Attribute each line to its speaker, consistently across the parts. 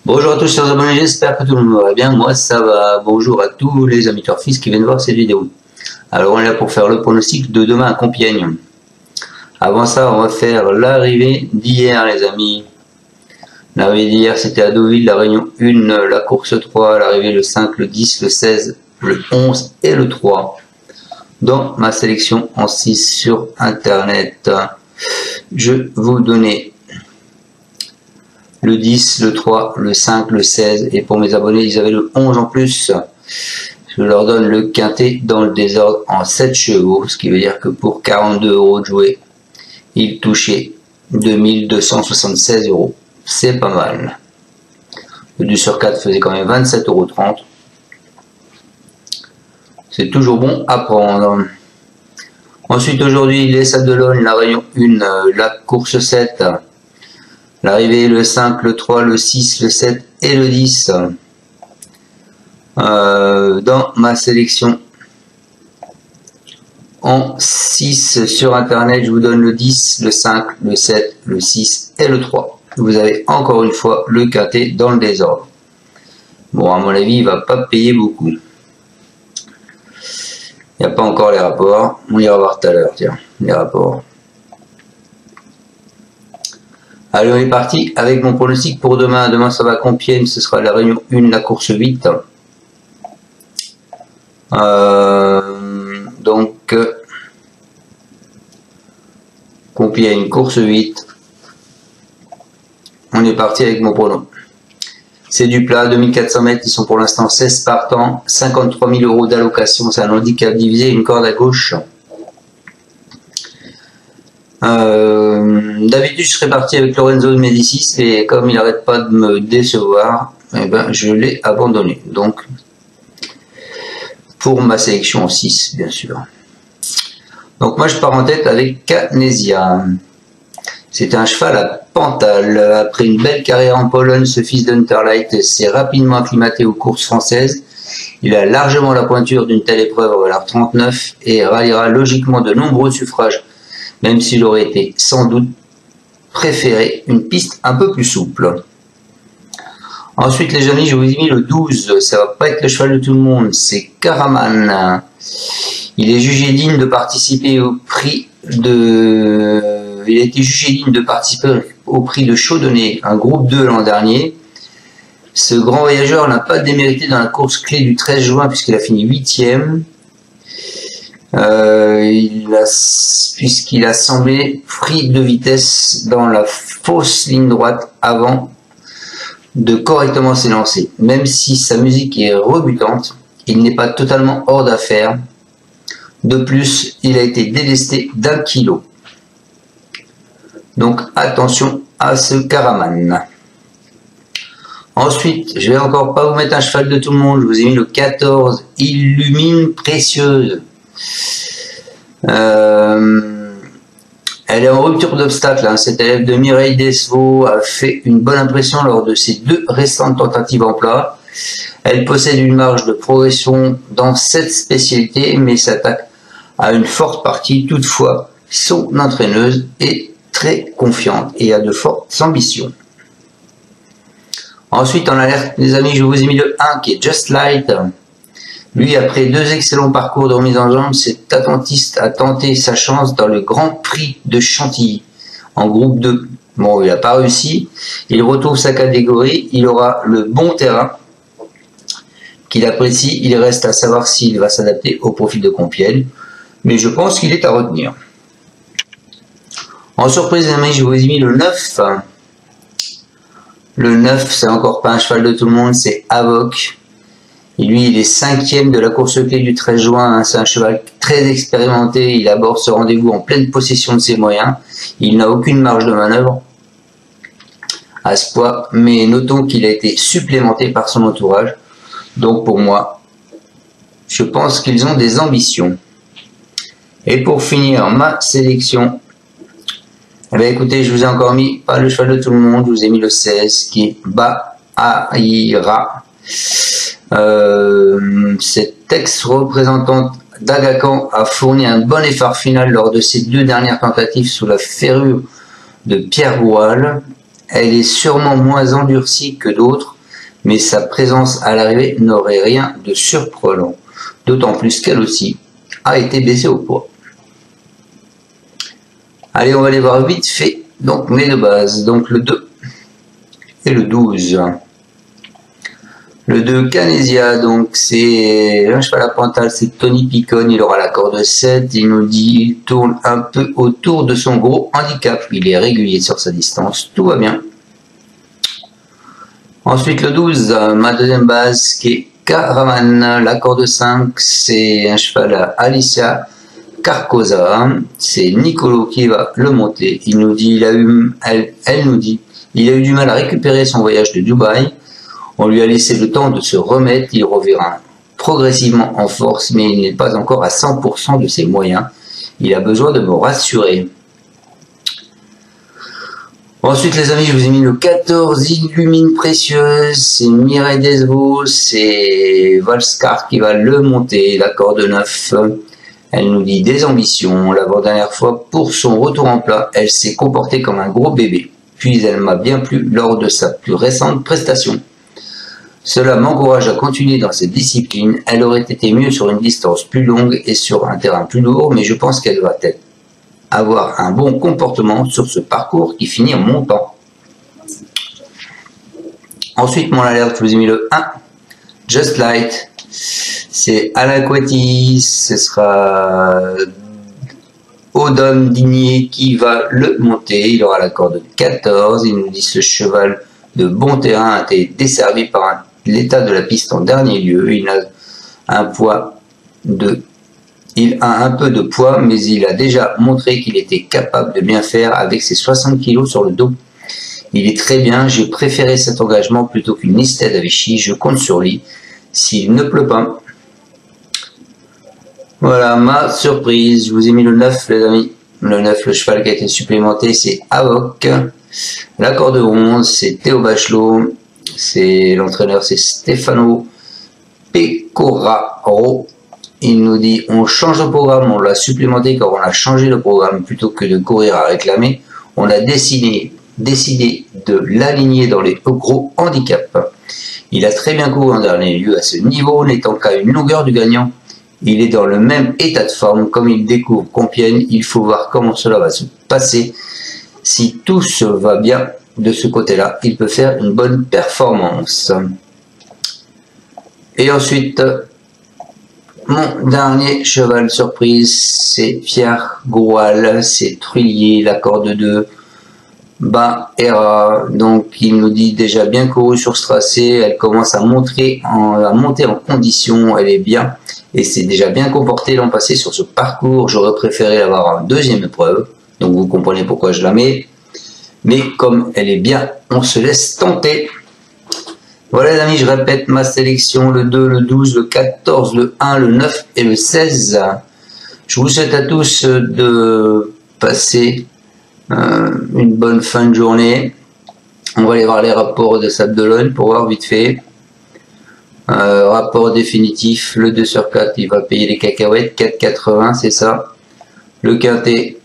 Speaker 1: Bonjour à tous chers abonnés, j'espère que tout le monde va bien, moi ça va. Bonjour à tous les amis turfistes qui viennent voir cette vidéo. Alors on est là pour faire le pronostic de demain à Compiègne. Avant ça on va faire l'arrivée d'hier les amis. L'arrivée d'hier c'était à Deauville, la réunion 1, la course 3, l'arrivée le 5, le 10, le 16, le 11 et le 3. Dans ma sélection en 6 sur internet, je vous donnais le 10, le 3, le 5, le 16 et pour mes abonnés ils avaient le 11 en plus. Je leur donne le quintet dans le désordre en 7 chevaux, ce qui veut dire que pour 42 € de jouer, ils touchaient 2276 €. C'est pas mal. Le 2 sur 4 faisait quand même 27,30 €. C'est toujours bon à prendre. Ensuite aujourd'hui les Sables d'Olonne, la réunion 1, la course 7. L'arrivée le 5, le 3, le 6, le 7 et le 10. Dans ma sélection en 6 sur internet, je vous donne le 10, le 5, le 7, le 6 et le 3. Vous avez encore une fois le quintet dans le désordre. Bon, à mon avis, il va pas payer beaucoup. Il n'y a pas encore les rapports. On ira voir tout à l'heure, tiens, les rapports. Allez, on est parti avec mon pronostic pour demain. Demain, ça va à Compiègne. Ce sera la réunion 1, la course 8. Donc, Compiègne, course 8. On est parti avec mon prono. C'est du plat, 2400 mètres. Ils sont pour l'instant 16 partants. 53 000 € d'allocation. C'est un handicap divisé, une corde à gauche. D'habitude je serais parti avec Lorenzo de Médicis et comme il n'arrête pas de me décevoir, eh ben, je l'ai abandonné. Donc pour ma sélection en 6 bien sûr. Donc moi je pars en tête avec Canesia. C'est un cheval à Pantal. Après une belle carrière en Pologne, ce fils d'Unterlight s'est rapidement acclimaté aux courses françaises. Il a largement la pointure d'une telle épreuve à valeur 39 et ralliera logiquement de nombreux suffrages, même s'il aurait été sans doute préféré une piste un peu plus souple. Ensuite les amis, je vous ai mis le 12, ça va pas être le cheval de tout le monde, c'est Caraman. Il est jugé digne de participer au prix de... Il a été jugé digne de participer au prix de Chaudonnet, un groupe 2 l'an dernier. Ce grand voyageur n'a pas démérité dans la course clé du 13 juin puisqu'il a fini 8e. Puisqu'il a semblé pris de vitesse dans la fausse ligne droite avant de correctement s'élancer. Même si sa musique est rebutante, il n'est pas totalement hors d'affaire. De plus, il a été délesté d'1 kg. Donc attention à ce Caraman. Ensuite, je vais encore pas vous mettre un cheval de tout le monde. Je vous ai mis le 14, Illumine Précieuse. Elle est en rupture d'obstacle, hein. Cette élève de Mireille Desvaux a fait une bonne impression lors de ses 2 restantes tentatives en plat. Elle possède une marge de progression dans cette spécialité, mais s'attaque à une forte partie. Toutefois, son entraîneuse est très confiante et a de fortes ambitions. Ensuite, en alerte, les amis, je vous ai mis le 1 qui est Just Light. Lui, après 2 excellents parcours de remise en jambe, cet attentiste a tenté sa chance dans le Grand Prix de Chantilly, en groupe 2. Bon, il n'a pas réussi. Il retrouve sa catégorie. Il aura le bon terrain qu'il apprécie. Il reste à savoir s'il va s'adapter au profil de Compiègne. Mais je pense qu'il est à retenir. En surprise, les amis, je vous ai mis le 9. Le 9, c'est encore pas un cheval de tout le monde, c'est Avoc. Et lui, il est 5e de la course clé du 13 juin. C'est un cheval très expérimenté. Il aborde ce rendez-vous en pleine possession de ses moyens. Il n'a aucune marge de manœuvre à ce poids. Mais notons qu'il a été supplémenté par son entourage. Donc pour moi, je pense qu'ils ont des ambitions. Et pour finir ma sélection, eh bien, écoutez, je vous ai encore mis, pas le cheval de tout le monde, je vous ai mis le 16 qui est Bahaira. Cette ex-représentante d'Agacan a fourni un bon effort final lors de ses 2 dernières tentatives sous la ferrure de Pierre Goual. Elle est sûrement moins endurcie que d'autres, mais sa présence à l'arrivée n'aurait rien de surprenant, d'autant plus qu'elle aussi a été baissée au poids. Allez, on va les voir vite fait, donc mes deux bases, donc le 2 et le 12. Le 2, Canesia, donc c'est un cheval à Pantal, c'est Tony Picon, il aura la corde 7, il nous dit, il tourne un peu autour de son gros handicap, il est régulier sur sa distance, tout va bien. Ensuite le 12, ma deuxième base qui est Caravan, la corde 5, c'est un cheval à Alicia Carcosa, c'est Nicolo qui va le monter, il nous dit, elle nous dit, il a eu du mal à récupérer son voyage de Dubaï. On lui a laissé le temps de se remettre, il reverra progressivement en force, mais il n'est pas encore à 100% de ses moyens. Il a besoin de me rassurer. Ensuite les amis, je vous ai mis le 14, Illumine Précieuse, c'est Mireille Desvaux, c'est Valscar qui va le monter, la corde 9. Elle nous dit des ambitions. L'avant-dernière fois, pour son retour en plat, elle s'est comportée comme un gros bébé. Puis elle m'a bien plu lors de sa plus récente prestation. Cela m'encourage à continuer dans cette discipline. Elle aurait été mieux sur une distance plus longue et sur un terrain plus lourd, mais je pense qu'elle va avoir un bon comportement sur ce parcours qui finit en montant. Ensuite, mon alerte, je vous ai mis le 1, Just Light. C'est Alain Coetti, ce sera Odom Digné qui va le monter. Il aura la corde 14. Il nous dit ce cheval de bon terrain a été desservi par l'état de la piste en dernier lieu. Il a un peu de poids, mais il a déjà montré qu'il était capable de bien faire avec ses 60 kg sur le dos. Il est très bien, j'ai préféré cet engagement plutôt qu'une Nisted à Vichy. Je compte sur lui s'il ne pleut pas. Voilà ma surprise, je vous ai mis le 9 les amis. Le 9, le cheval qui a été supplémenté, c'est Avoc. La corde 11, c'est Théo Bachelot. C'est l'entraîneur, c'est Stefano Pecoraro. Il nous dit on change de programme, on l'a supplémenté car on a changé le programme plutôt que de courir à réclamer. On a décidé de l'aligner dans les gros handicaps. Il a très bien couru en dernier lieu à ce niveau, n'étant qu'à une longueur du gagnant. Il est dans le même état de forme, comme il découvre Compiègne. Il faut voir comment cela va se passer. Si tout se va bien de ce côté-là, il peut faire une bonne performance. Et ensuite, mon dernier cheval surprise, c'est Pierre Goual, c'est Trullier, la corde 2. Era, donc il nous dit déjà bien couru sur ce tracé, elle commence à monter en condition, elle est bien et c'est déjà bien comporté l'an passé sur ce parcours. J'aurais préféré l'avoir en deuxième épreuve, donc vous comprenez pourquoi je la mets, mais comme elle est bien, on se laisse tenter. Voilà les amis, je répète ma sélection, le 2, le 12, le 14, le 1, le 9 et le 16. Je vous souhaite à tous de passer une bonne fin de journée. On va aller voir les rapports de Sable d'Olonne pour voir vite fait. Rapport définitif, le 2 sur 4 il va payer les cacahuètes, 4,80 c'est ça. Le quintet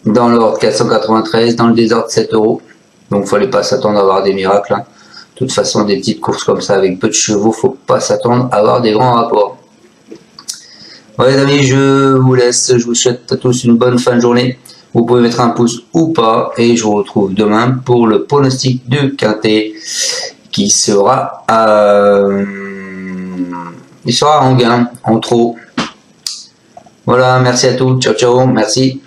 Speaker 1: dans l'ordre 493, dans le désordre 7 €. Donc fallait pas s'attendre à avoir des miracles hein. De toute façon des petites courses comme ça avec peu de chevaux, faut pas s'attendre à avoir des grands rapports. Ouais les amis, je vous laisse, je vous souhaite à tous une bonne fin de journée. Vous pouvez mettre un pouce ou pas et je vous retrouve demain pour le pronostic du quintet qui sera il sera en gain, en trop. Voilà, merci à tous, ciao ciao, merci.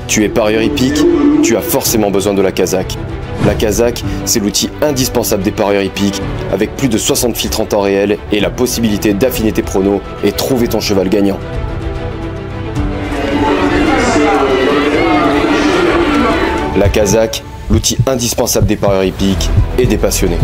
Speaker 2: Tu es parieur hippique, tu as forcément besoin de la Kazakh. La Kazakh, c'est l'outil indispensable des parieurs hippiques, avec plus de 60 filtres en temps réel et la possibilité d'affiner tes pronos et trouver ton cheval gagnant. La Kazakh, l'outil indispensable des parieurs hippiques et des passionnés.